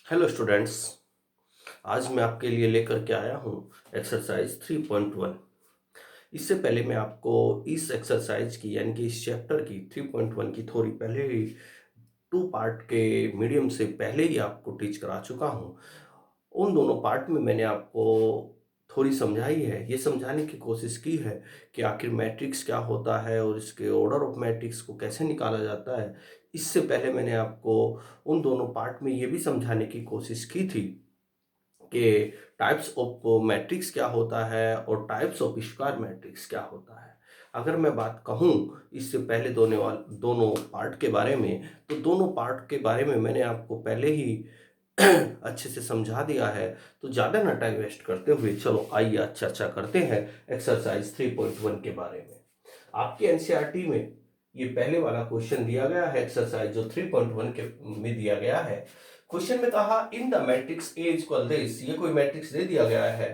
Hello students. आज मैं आपके लिए लेकर के आया हूँ एक्सरसाइज 3.1। इससे पहले मैं आपको इस एक्सरसाइज की यानी कि इस चैप्टर की 3.1 की थोड़ी पहले ही टू पार्ट के मीडियम से पहले ही आपको टीच करा चुका हूँ। उन दोनों पार्ट में मैंने आपको थोड़ी समझाई है, ये समझाने की कोशिश की है कि आखिर मैट्रिक्स क्या होता है और इसके ऑर्डर ऑफ मैट्रिक्स को कैसे निकाला जाता है। इससे पहले मैंने आपको उन दोनों पार्ट में ये भी समझाने की कोशिश की थी कि टाइप्स ऑफ मैट्रिक्स क्या होता है और टाइप्स ऑफ स्क्वायर मैट्रिक्स क्या होता है। अगर मैं बात कहूँ इससे पहले दोनों पार्ट के बारे में, तो दोनों पार्ट के बारे में मैंने आपको पहले ही अच्छे से समझा दिया है। तो ज़्यादा ना टाइम वेस्ट करते हुए चलो आइए आज चर्चा करते हैं एक्सरसाइज 3.1 के बारे में। आपके एनसीईआरटी में ये पहले वाला क्वेश्चन दिया गया है, एक्सरसाइज जो 3.1 के में दिया गया है। क्वेश्चन में कहा in the matrix A equal this, ये कोई मैट्रिक्स दे दिया गया है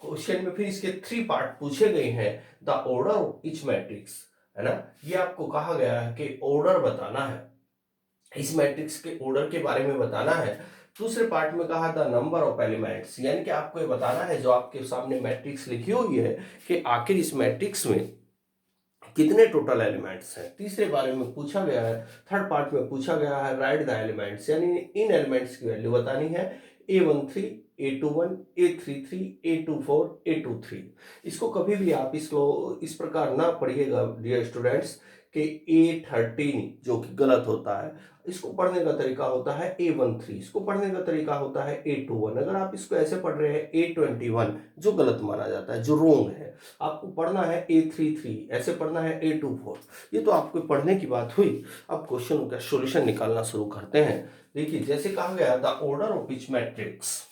क्वेश्चन में, फिर इसके 3 पार्ट पूछे गए हैं। The order of each matrix, है ना, ये आपको कहा गया है कि ऑर्डर बताना है, इस मैट्रिक्स के ऑर्डर के बारे में बताना है। दूसरे पार्ट में कहा था नंबर ऑफ एलिमेंट्स, यानी कि आपको ये बताना है जो आपके सामने मैट्रिक्स लिखी हुई है कि आखिर इस मैट्रिक्स में कितने टोटल एलिमेंट्स हैं। तीसरे बारे में पूछा गया है, थर्ड पार्ट में पूछा गया है राइट द एलिमेंट्स, यानी इन एलिमेंट्स की वैल्यू बतानी है। A13, A21, A33, A24, A23। इसको कभी भी आप इसको इस प्रकार ना पढ़िएगा डियर स्टूडेंट्स कि A13 जो कि गलत होता है। इसको पढ़ने का तरीका होता है A13, इसको पढ़ने का तरीका होता है A21। अगर आप इसको ऐसे पढ़ रहे हैं A21 जो गलत माना जाता है, जो रोंग है, आपको पढ़ना है A33, ऐसे पढ़ना है A24। ये तो आपको पढ़ने की बात हुई। अब क्वेश्चन का सॉल्यूशन निकालना शुरू करते हैं। देखिए जैसे कहा गया the order of each matrix,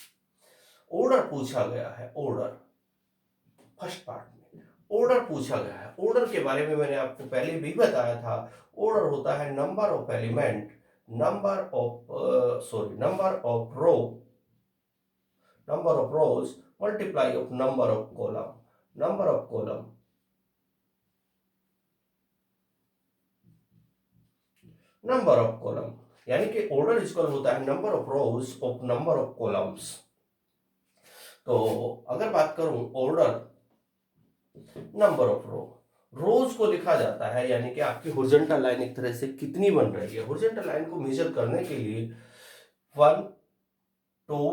order पूछा गया है, ऑर्डर फर्स्ट पार्ट में ऑर्डर पूछा गया है। ऑर्डर के बारे में मैंने आपको पहले भी बताया था। ऑर्डर होता है number of element, number of rose multiply of number of column, number of column, number of column, यानी कि ऑर्डर इक्वल होता है number of rose of number of columns. तो अगर बात करूं ऑर्डर नंबर ऑफ रोज को लिखा जाता है, यानी कि आपकी हॉरिजॉन्टल लाइन एक तरह से कितनी बन रही है। हॉरिजॉन्टल लाइन को मेजर करने के लिए 1 2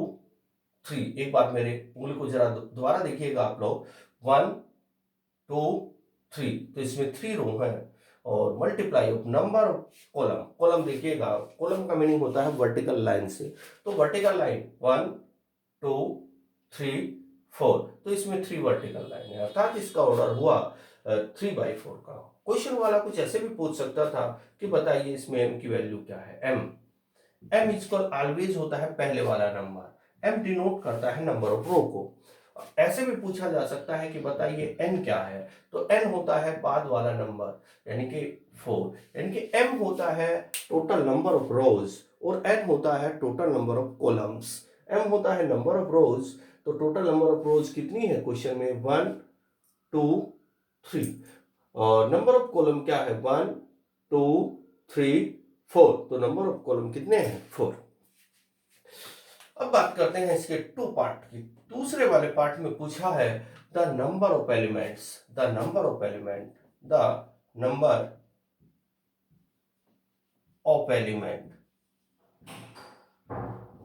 3, एक बार मेरे उंगली को जरा दोबारा देखिएगा आप लोग, 1 2 3, तो इसमें 3 रो है और multiply of number of column, column देखिएगा, कॉलम का मीनिंग होता है वर्टिकल लाइन से। तो वर्टिकल लाइन 1 2 3 4, तो इसमें 3 वर्टिकल लाइन है, अर्थात इसका ऑर्डर हुआ 3/4 का। क्वेश्चन वाला कुछ ऐसे भी पूछ सकता था कि बताइए इसमें m की वैल्यू क्या है। m इक्वल ऑलवेज होता है पहले वाला नंबर, m डिनोट करता है नंबर ऑफ रो को। ऐसे भी पूछा जा सकता है कि बताइए n क्या है, तो n होता है बाद वाला नंबर यानी कि 4, यानी कि m होता है टोटल नंबर ऑफ रोज और n होता है total number of columns. m होता है नंबर ऑफ रोज, तो टोटल नंबर ऑफ रोज कितनी है क्वेश्चन में 1 2 3, और नंबर ऑफ कॉलम क्या है 1 2 3 4, तो नंबर ऑफ कॉलम कितने हैं 4। अब बात करते हैं इसके 2 पार्ट की। दूसरे वाले पार्ट में पूछा है the number of elements, the number of element, the number of element,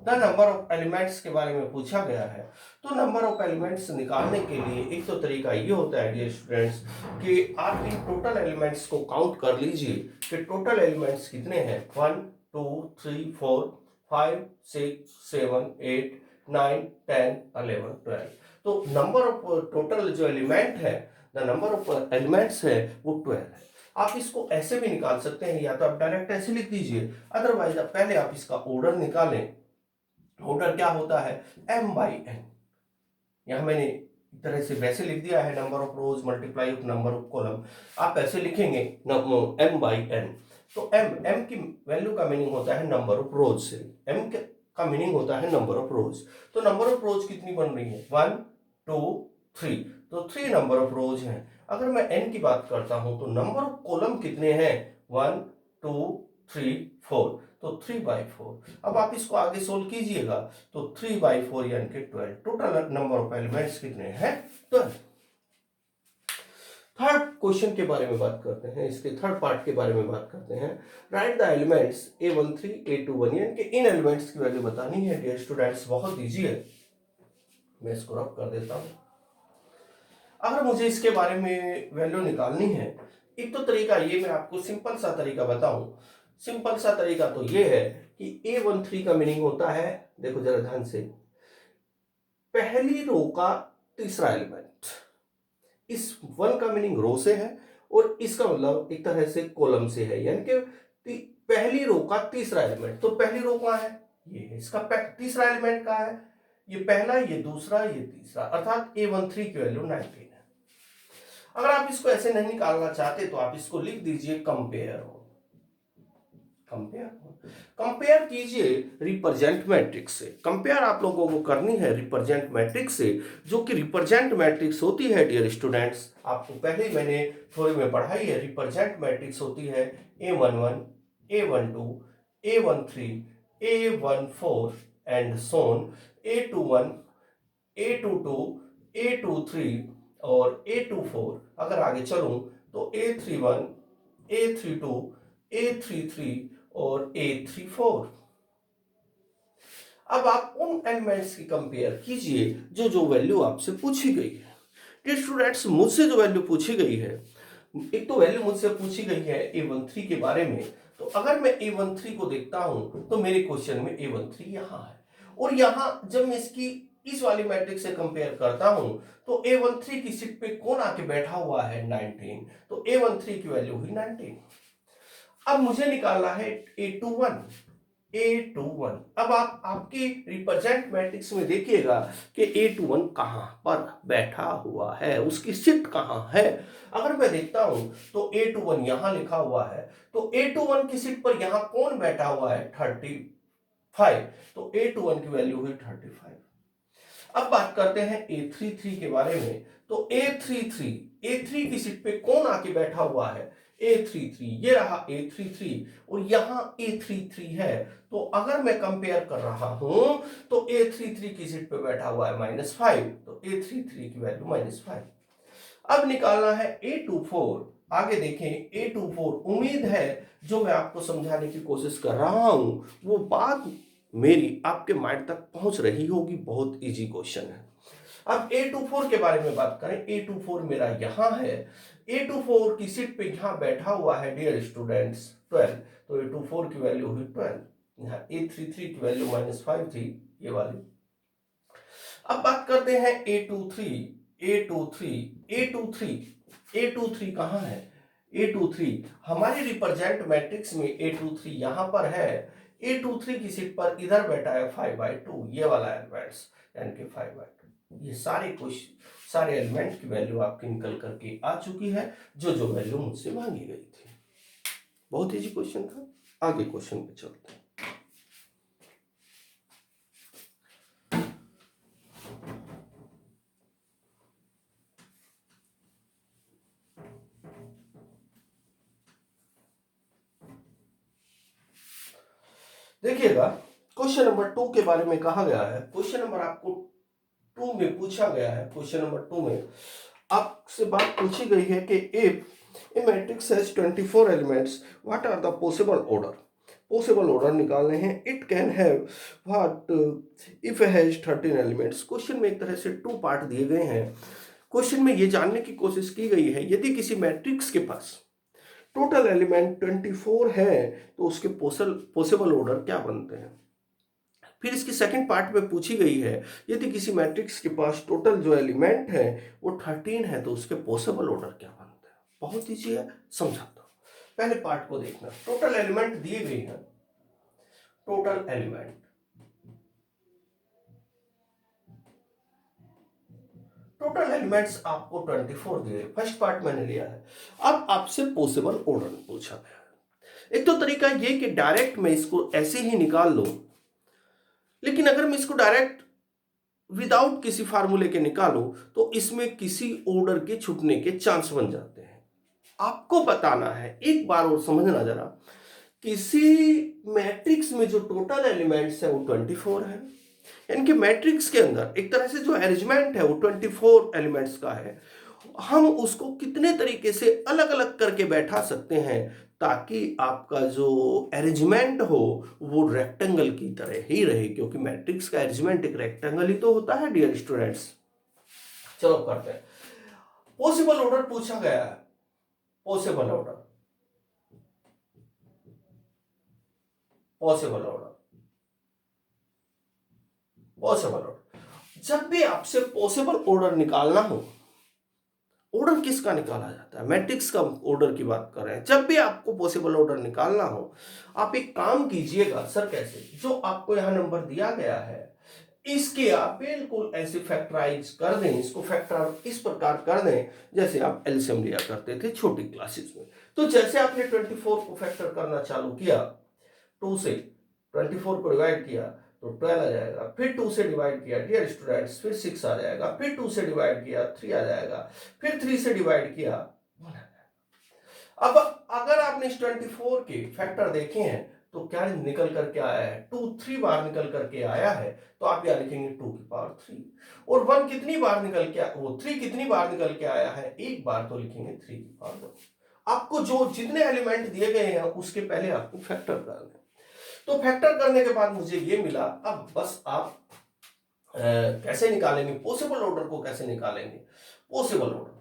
the number of elements के बारे में पूछा गया है। तो नंबर ऑफ एलिमेंट्स निकालने के लिए एक तो तरीका ये होता है डियर स्टूडेंट्स कि आप इन टोटल एलिमेंट्स को काउंट कर लीजिए कि टोटल एलिमेंट्स कितने हैं 1 2 3 4 5 6 7 8 9 10 11 12। तो नंबर ऑफ टोटल जो एलिमेंट है, द नंबर ऑफ एलिमेंट्स है वो 12 है। आप इसको ऐसे भी निकाल सकते हैं, या तो आप डायरेक्ट ऐसे लिख दीजिए, अदरवाइज पहले आप इसका ऑर्डर निकालें। ऑर्डर क्या होता है m/n, यहां मैंने एक तरह से वैसे लिख दिया है number of rose multiply of number of column, आप ऐसे लिखेंगे m/n। तो m की वैल्यू का मीनिंग होता है नंबर ऑफ रोज से, m का मीनिंग होता है नंबर ऑफ रोज। तो नंबर ऑफ रोज कितनी बन रही है 1 2 3, तो 3 नंबर ऑफ रोज हैं। अगर मैं n की बात करता हूं तो नंबर ऑफ कॉलम कितने हैं 1 2 3 4, तो 3/4। अब आप इसको आगे सोल्व कीजिएगा तो 3/4 यानी कि 12। टोटल नंबर ऑफ एलिमेंट्स कितने हैं? 12। थर्ड क्वेश्चन के बारे में बात करते हैं, इसके थर्ड पार्ट के बारे में बात करते हैं। Right the elements A13 A21 यानी कि इन एलिमेंट्स की वैल्यू बतानी है डियर स्टूडेंट्स। बहुत इजी है, मैं इसको रब कर देता हूं। अगर मुझे इसके बारे में वैल्यू निकालनी है, एक तो तरीका ये मैं आपको सिंपल सा तरीका बताऊं। सिंपल सा तरीका तो ये है कि A13 का मीनिंग होता है, देखो जरा ध्यान से, पहली रो का तीसरा एलिमेंट। इस 1 का मीनिंग रो से है और इसका मतलब एक तरह से कॉलम से है, यानी कि पहली रो का तीसरा एलिमेंट। तो पहली रो कहां है? ये है। इसका तीसरा एलिमेंट कहां है? ये पहला, ये दूसरा, ये तीसरा, अर्थात A13 की वैल्यू 19 है। अगर आप इसको ऐसे नहीं निकालना चाहते तो आप इसको लिख दीजिए कंपेयर। कंपेयर कंपेयर कीजिए रिप्रेजेंट मैट्रिक्स से। कंपेयर आप लोगों को करनी है रिप्रेजेंट मैट्रिक्स से, जो कि रिप्रेजेंट मैट्रिक्स होती है डियर स्टूडेंट्स, आपको पहले ही मैंने थोड़ी में पढ़ाई है। रिप्रेजेंट मैट्रिक्स होती है A11 A12 A13 A14 and Son, A21 A22 A23 और A24। अगर आगे चलूं तो A31 A32 A33 और A34। अब आप उन एलिमेंट्स की कंपेयर कीजिए जो जो वैल्यू आपसे पूछी गई है। डियर स्टूडेंट्स, मुझसे जो वैल्यू पूछी गई है, एक तो वैल्यू मुझसे पूछी गई है A13 के बारे में। तो अगर मैं A13 को देखता हूं तो मेरे क्वेश्चन में A13 यहां है, और यहां जब मैं इसकी इस वाली मैट्रिक्स से कंपेयर करता हूं तो A13 की सीट पे कौन आके बैठा हुआ है? 19। तो A13 की वैल्यू हुई 19। अब मुझे निकालना है A21। A21, अब आप आपके रिप्रेजेंट मैट्रिक्स में देखिएगा कि A21 कहां पर बैठा हुआ है, उसकी शिफ्ट कहां है। अगर मैं देखता हूं तो A21 यहां लिखा हुआ है, तो A21 की शिफ्ट पर यहां कौन बैठा हुआ है? 35। तो A21 की वैल्यू हुई 35। अब बात करते हैं A33 के बारे में। तो A33 की सीट पे कौन आके बैठा हुआ है? A33, ये रहा A33 और यहां A33 है। तो अगर मैं कंपेयर कर रहा हूं तो A33 की सीट पे बैठा हुआ है -5, तो A33 की वैल्यू -5। अब निकालना है A24। आगे देखें A24, उम्मीद है जो मैं आपको समझाने की कोशिश कर रहा हूं वो बात मेरी आपके माइंड तक पहुंच रही होगी। बहुत इजी क्वेश्चन है। अब A24 के बारे में बात करें, A24 मेरा यहां है। A24 की सीट पे यहां बैठा हुआ है डियर स्टूडेंट्स 12। तो A24 की वैल्यू हुई 12। यहां A33 की वैल्यू -5 थी, ये वाली। अब बात करते हैं A23 कहां है? A23 हमारी रिप्रेजेंट मैट्रिक्स में A23 यहां पर है। A23 की सीट पर इधर बैठा है 5/2, ये वाला एलिमेंट्स, यानी कि 5/2। ये सारे एलिमेंट की वैल्यू आपकी निकल करके आ चुकी है, जो जो वैल्यू मुझसे मांगी गई थी। बहुत इजी क्वेश्चन था। आगे क्वेश्चन पे चलते हैं। देखिएगा, क्वेश्चन नंबर 2 के बारे में कहा गया है। क्वेश्चन नंबर आपको 2 में पूछा गया है। क्वेश्चन नंबर 2 में आपसे बात पूछी गई है कि if a matrix has 24 elements, what are the possible order. Possible order निकालने हैं। It can have what if has 13 elements. Question में एक तरह से 2 पार्ट दिए गए हैं। क्वेश्चन में ये जानने की कोशिश की गई है, यदि किसी मैट्रिक्स के पास टोटल एलिमेंट 24 है तो उसके पॉसिबल ऑर्डर क्या बनते हैं। फिर इसकी सेकंड पार्ट में पूछी गई है, यदि किसी मैट्रिक्स के पास टोटल जो एलिमेंट है वो 13 है तो उसके पॉसिबल ऑर्डर क्या बनते हैं। बहुत ईजी है, समझाता हूं। पहले पार्ट को देखना। टोटल एलिमेंट दिए गए हैं। टोटल एलिमेंट्स आपको 24 दिए, फर्स्ट पार्ट मैंने लिया है। अब आपसे पॉसिबल ऑर्डर पूछा गया है। एक तो तरीका ये कि डायरेक्ट मैं इसको ऐसे ही निकाल लूं, लेकिन अगर मैं इसको डायरेक्ट विदाउट किसी फार्मूले के निकालूं तो इसमें किसी ऑर्डर के छूटने के चांस बन जाते हैं। आपको बताना है, एक बार और समझना जरा, किसी मैट्रिक्स में जो टोटल एलिमेंट्स है वो 24 है, यानी कि मैट्रिक्स के अंदर एक तरह से जो अरेंजमेंट है वो 24 एलिमेंट्स का है। हम उसको कितने तरीके से अलग अलग करके बैठा सकते हैं ताकि आपका जो अरेंजमेंट हो वो रेक्टेंगल की तरह ही रहे, क्योंकि मैट्रिक्स का अरेंजमेंट एक रेक्टेंगल ही तो होता है डियर स्टूडेंट्स। चलो करते हैं। पॉसिबल ऑर्डर पूछा गया है। Possible order, possible order, possible order. जब भी आपसे पॉसिबल ऑर्डर निकालना हो, ऑर्डर किसका निकाला जाता है, मैट्रिक्स का ऑर्डर की बात कर रहे हैं। जब भी आपको पॉसिबल ऑर्डर निकालना हो, आप एक काम कीजिएगा। सर कैसे? जो आपको यहां नंबर दिया गया है इसके आप बिल्कुल ऐसे फैक्टराइज कर दें, इसको फैक्टर इस प्रकार कर दें जैसे आप एलसीएम लिया करते थे छोटी क्लासेस में। तो जैसे आपने 24 को फैक्टर करना चालू किया, 2 से 24 को डिवाइड किया तो 12 आ जाएगा, फिर 2 से डिवाइड किया डियर स्टूडेंट्स, फिर 6 आ जाएगा, फिर 2 से डिवाइड किया 3 आ जाएगा, फिर 3 से डिवाइड किया 1 आ जाएगा। अब अगर आपने इस 24 के फैक्टर देखे हैं तो क्या निकल करके आया है? 2 3 बार निकल करके आया है, तो आप यहां लिखेंगे 2 की पावर 3। और 1 कितनी बार निकल के वो 3 कितनी बार निकल के आया है? एक बार, तो लिखेंगे 3 की पावर 1। आपको जो जितने एलिमेंट दिए गए हैं उसके पहले आपको फैक्टर करना है। तो फैक्टर करने के बाद मुझे ये मिला। अब बस आप कैसे निकालेंगे पॉसिबल ऑर्डर को? कैसे निकालेंगे पॉसिबल ऑर्डर?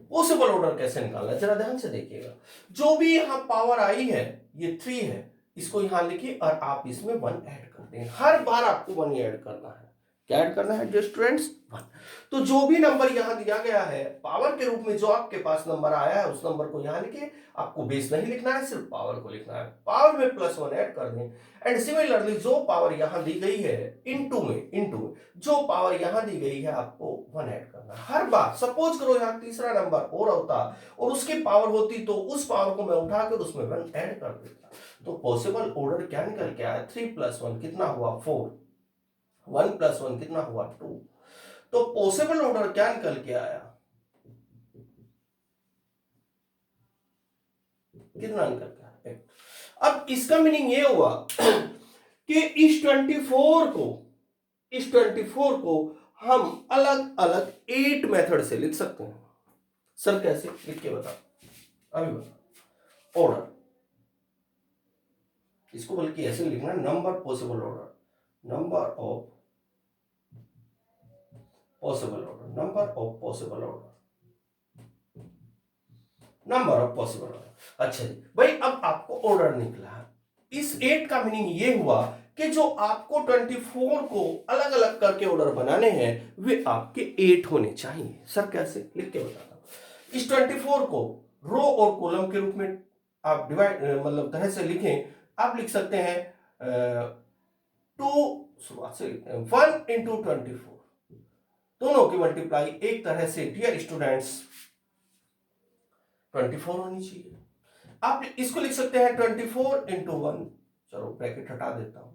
पॉसिबल ऑर्डर कैसे निकालना है जरा ध्यान से देखिएगा। जो भी यहां पावर आई है ये 3 है, इसको यहां लिखिए और आप इसमें 1 ऐड कर दें। हर बार आपको 1 ऐड करना है। क्या ऐड करना है डियर स्टूडेंट्स? 1। तो जो भी नंबर यहां दिया गया है पावर के रूप में, जो आपके पास नंबर आया है उस नंबर को यहां लिखिए। आपको बेस नहीं लिखना है, सिर्फ पावर को लिखना है। पावर में +1 ऐड कर दें। एंड सिमिलरली जो पावर यहां दी गई है इनटू में जो पावर यहां दी गई है आपको 1 ऐड करना है। हर बार सपोज करो यहां तीसरा नंबर और होता और उसकी पावर होती तो उस पावर को मैं उठाकर उसमें 1 ऐड कर देता। तो पॉसिबल ऑर्डर क्या निकल के आया? 3 + 1 कितना हुआ? 4। 1 + 1 कितना हुआ? 2। तो पॉसिबल ऑर्डर क्या निकल के आया? कितना निकल के आया? 8। अब इसका मीनिंग ये हुआ कि इस 24 को हम अलग अलग 8 मेथड से लिख सकते हैं। सर कैसे? लिख के बता, अभी बता। ऑर्डर, इसको बल्कि ऐसे लिखना, number possible order, number of possible order, number of possible order, number of possible order. अच्छा जी भाई, अब आपको ऑर्डर निकला। इस 8 का मीनिंग ये हुआ कि जो आपको 24 को अलग अलग करके ऑर्डर बनाने हैं वे आपके 8 होने चाहिए। सर कैसे? लिख के बताता हूं। इस 24 को रो और कॉलम के रूप में आप डिवाइड मतलब तरह से लिखें। आप लिख सकते हैं 2 शुरुआत से लिखते हैं 1 × 24, दोनों की मल्टीप्लाई एक तरह से डियर स्टूडेंट्स 24 होनी चाहिए। आप इसको लिख सकते हैं 24 × 1, चलो ब्रैकेट हटा देता हूं।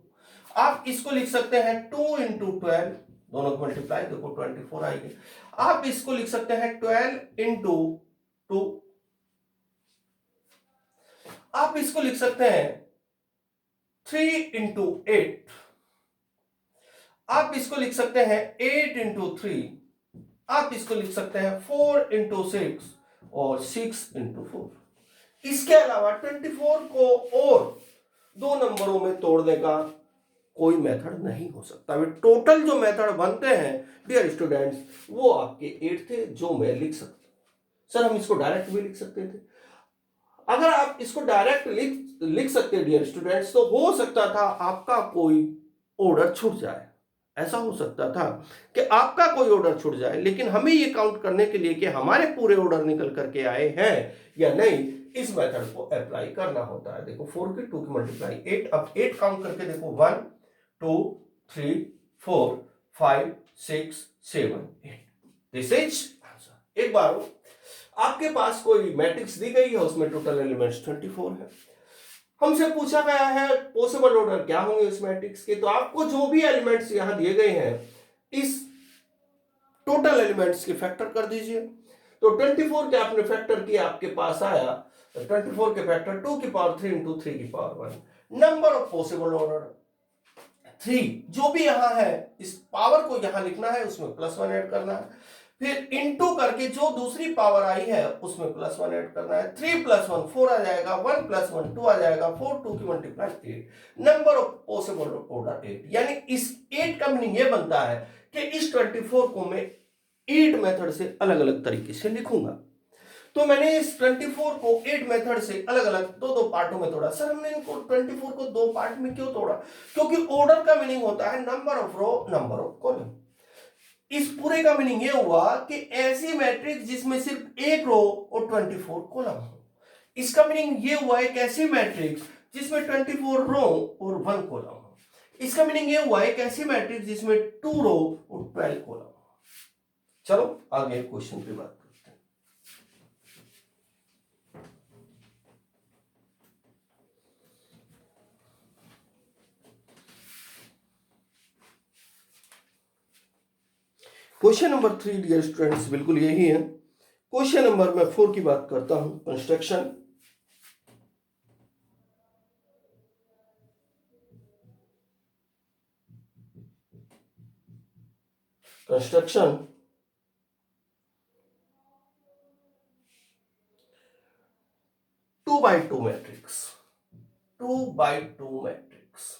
आप इसको लिख सकते हैं 2 × 12, दोनों की मल्टीप्लाई देखो 24 आएगी। आप इसको लिख सकते हैं 12 × 2, आप इसको लिख सकते हैं 3 × 8, आप इसको लिख सकते हैं 8 × 3, आप इसको लिख सकते हैं 4 × 6 और 6 × 4। इसके अलावा 24 को और 2 नंबरों में तोड़ने का कोई मेथड नहीं हो सकता। वे टोटल जो मेथड बनते हैं डियर स्टूडेंट्स वो आपके 8 थे जो मैं लिख सकता। सर हम इसको डायरेक्ट भी लिख सकते थे। अगर आप इसको डायरेक्ट लिख सकते डियर स्टूडेंट्स तो हो सकता था आपका कोई ऑर्डर छूट जाए। ऐसा हो सकता था कि आपका कोई ऑर्डर छूट जाए, लेकिन हमें ये काउंट करने के लिए कि हमारे पूरे ऑर्डर निकल करके आए हैं या नहीं, इस मेथड को अप्लाई करना होता है। देखो 4 की 2 की मल्टीप्लाई 8, अब 8 काउंट करके देखो 1 2 3 4 5 6 7 8, दिस इज आंसर। एक बार आपके पास कोई मैट्रिक्स दी गई है उसमें टोटल एलिमेंट्स 24 है। हमसे पूछा गया है पॉसिबल ऑर्डर क्या होंगे इस मैट्रिक्स के, तो आपको जो भी एलिमेंट्स यहां दिए गए हैं इस टोटल एलिमेंट्स के फैक्टर कर दीजिए। तो 24 के आपने फैक्टर किया, आपके पास आया 24 के फैक्टर 2 की पावर 3 इंटू 3 की power 1। Number of possible order 3, जो भी यहां है इस पावर को यहां लिखना है, उसमें +1 ऐड करना है, फिर इनटू करके जो दूसरी पावर आई है उसमें +1 ऐड करना है। 3 + 1 4 आ जाएगा, 1 + 1 2 आ जाएगा, 4 2 की multiply 8। Number of possible order 8, यानी इस 8 का मीनिंग ये बनता है कि इस 24 को मैं 8 मेथड से अलग अलग तरीके से लिखूंगा। तो मैंने इस 24 को 8 मेथड से अलग अलग दो दो पार्टों में तोड़ा। सर हमने इनको 24 को दो पार्ट में क्यों तोड़ा? क्योंकि ऑर्डर का मीनिंग होता है number of row, number of column. इस पूरे का मीनिंग ये हुआ कि ऐसी मैट्रिक्स जिसमें सिर्फ एक रो और 24 कॉलम हो। इसका मीनिंग ये हुआ एक ऐसी मैट्रिक्स जिसमें 24 रो और 1 कॉलम हो। इसका मीनिंग ये हुआ एक ऐसी मैट्रिक्स जिसमें 2 रो और 12 कॉलम हो। चलो आगे क्वेश्चन पे बात करते हैं। क्वेश्चन नंबर 3 डियर स्टूडेंट्स बिल्कुल यही है। क्वेश्चन नंबर मैं 4 की बात करता हूं। Construction construction 2x2 matrix, 2x2 matrix.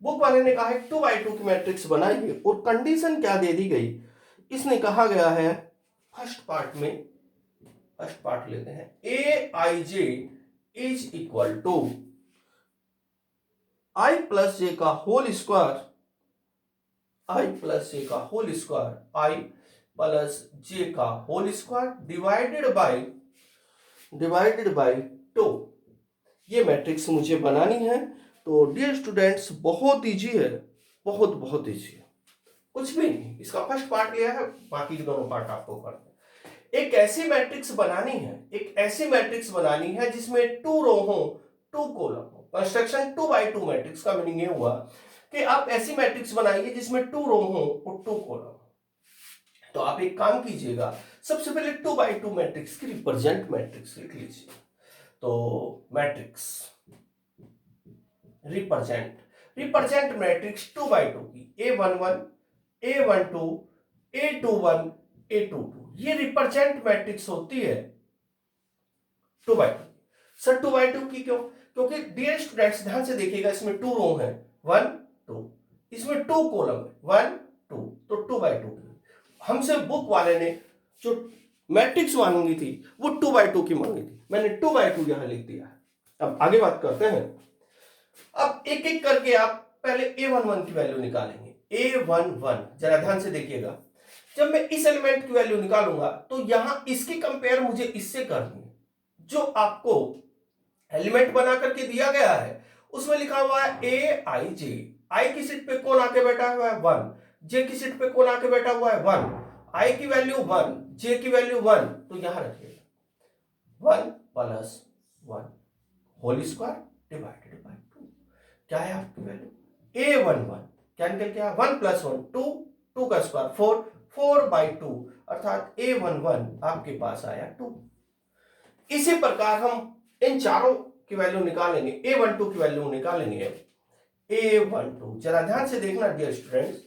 Book वाले ने कहा है 2x2 की मैट्रिक्स बनाइए और कंडीशन क्या दे दी गई? इसने कहा गया है फर्स्ट पार्ट लेते हैं, a i j is equal to i plus j का whole square, i plus j का whole square, i plus j का होल स्क्वायर डिवाइडेड बाय 2। ये मैट्रिक्स मुझे बनानी है। तो डियर स्टूडेंट्स बहुत इजी है, बहुत बहुत इजी है, कुछ भी नहीं। इसका फर्स्ट पार्ट लिया है, बाकी के दोनों पार्ट आपको करना है। एक ऐसी मैट्रिक्स बनानी है, एक ऐसी मैट्रिक्स बनानी है जिसमें 2 रो हो 2 कॉलम हो। कंस्ट्रक्शन 2x2 मैट्रिक्स का मीनिंग ये हुआ कि आप ऐसी मैट्रिक्स बनाइए जिसमें 2 रो हो और 2 कॉलम हो। तो आप एक काम कीजिएगा, सबसे पहले 2x2 मैट्रिक्स की रिप्रेजेंट मैट्रिक्स लिख लीजिए। तो मैट्रिक्स रिप्रेजेंट मैट्रिक्स 2x2 की A11 A12 A21 A22, ये रिप्रेजेंट मैट्रिक्स होती है 2x2। सर 2x2 की क्यों? क्योंकि डियर स्टूडेंट्स ध्यान से देखिएगा, इसमें 2 रो है 1 2, इसमें 2 कॉलम है 1 2, तो 2x2 की। हमसे बुक वाले ने जो मैट्रिक्स मांगी थी वो 2x2 की मांगी थी, मैंने 2x2 यहां लिख दिया। अब आगे बात करते हैं। अब एक एक करके आप पहले A11 की वैल्यू निकालेंगे। A11 जरा ध्यान से देखिएगा, जब मैं इस एलिमेंट की वैल्यू निकालूंगा तो यहां इसकी कंपेयर मुझे इससे करनी है। जो आपको एलिमेंट बना करके दिया गया है उसमें लिखा हुआ है ए आई जे। आई की सीट पे कौन आके बैठा हुआ है 1, जे की सीट पे कौन आके बैठा हुआ है 1, आई की वैल्यू 1, जे की वैल्यू 1, तो यहां रखिएगा 1 + 1 होल स्क्वायर डिवाइडेड बाय 2। क्या है आपकी वैल्यू A11, क्या निकल के आया 1 + 1 2, 2 का स्क्वायर 4, 4/2, अर्थात A11 आपके पास आया 2। इसी प्रकार हम इन चारों की वैल्यू निकालेंगे, A12 की वैल्यू निकालेंगे। A12 जरा ध्यान से देखना डियर स्टूडेंट्स,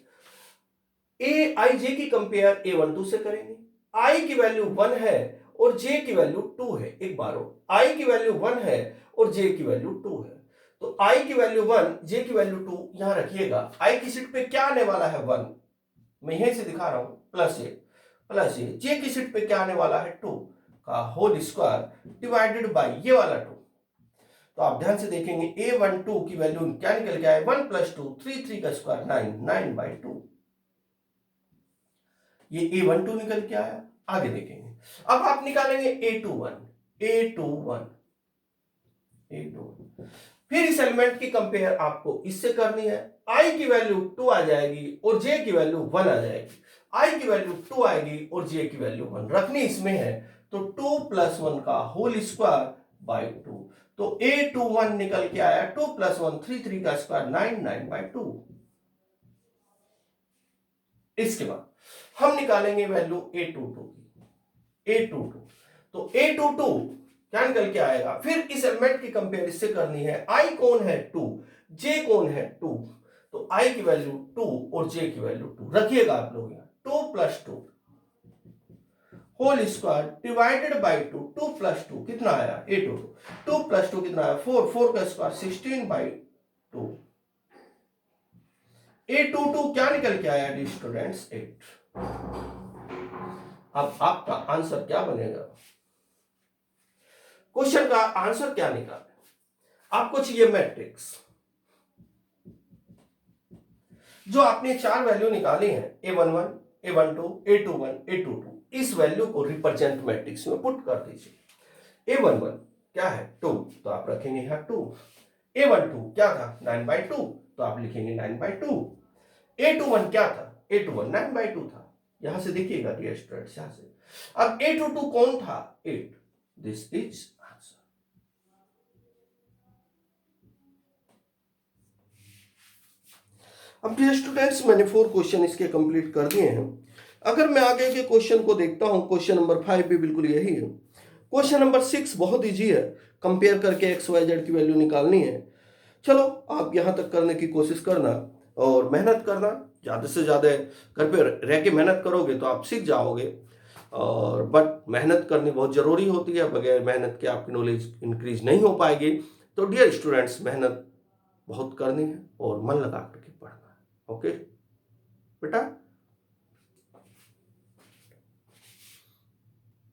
ए आई जे की कंपेयर A12 से करेंगे। आई की वैल्यू 1 है और जे की वैल्यू 2 है। एक बार आई की वैल्यू 1 है और जे की वैल्यू 2 है, तो आई की वैल्यू 1 जे की वैल्यू 2 यहां रखिएगा। आई की सीट पे क्या आने वाला है 1, मैं यहीं से दिखा रहा हूं प्लस ए। जे की सीट पे क्या आने वाला है 2 का होल स्क्वायर डिवाइडेड बाय ये वाला 2। तो आप ध्यान से देखेंगे A12 की वैल्यू क्या निकल के आए 1 + 2 3, 3 का स्क्वायर 9, 9/2। ये A12 निकल के आया। आगे देखेंगे, अब आप निकालेंगे A21 फिर इस एलिमेंट की कंपेयर आपको इससे करनी है। आई की वैल्यू 2 आ जाएगी और जे की वैल्यू 1 आ जाएगी। आई की वैल्यू 2 आएगी और जे की वैल्यू 1 रखनी इसमें है, तो 2 + 1 का होल स्क्वायर बाय 2। तो A21 निकल के आया 2 + 1 3, 3 का स्क्वायर 9, 9/2। इसके बाद हम निकालेंगे वैल्यू A22 की, A22, तो A22 क्या निकल के आएगा, फिर इस एलिमेंट की कंपेयर इससे करनी है, I कौन है 2, J कौन है 2, तो I की वैल्यू 2 और J की वैल्यू 2 रखिएगा आप लोग यहाँ, 2 + 2 होल स्क्वायर डिवाइडेड बाई 2, 2 + 2 कितना आया A22, 2 + 2 कितना आया 4, 4 का स्क्वायर 16/2, A22 क्या निकल के आया डी स्टूडेंट्स 8। अब आपका आंसर क्या बनेगा, क्वेश्चन का आंसर क्या निकाले, आपको चाहिए मैट्रिक्स, जो आपने 4 वैल्यू निकाली है A11, A12, A21, A22, इस वैल्यू को रिप्रेजेंट मैट्रिक्स में पुट कर दीजिए। A11 क्या है 2, तो आप रखेंगे यहां 2, A12 क्या था 9/2, तो आप लिखेंगे 9/2, A21 क्या था, A21 9/2 था, यहां से देखिएगा डियर स्टूडेंट्स, यहां से। अब A22 कौन था 8, दिस इज आंसर। अब डियर स्टूडेंट्स मैंने 4 क्वेश्चन इसके कंप्लीट कर दिए हैं। अगर मैं आगे के क्वेश्चन को देखता हूं, क्वेश्चन नंबर 5 भी बिल्कुल यही है। क्वेश्चन नंबर 6 बहुत इजी है, कंपेयर करके XYZ की वैल्यू निकालनी है। चलो आप यहां तक करने की कोशिश करना और मेहनत करना, ज़्यादा से ज़्यादा घर पे रह के मेहनत करोगे तो आप सीख जाओगे, और बट मेहनत करनी बहुत ज़रूरी होती है, बगैर मेहनत के आपकी नॉलेज इंक्रीज नहीं हो पाएगी। तो डियर स्टूडेंट्स मेहनत बहुत करनी है और मन लगा करके पढ़ना है, ओके बेटा।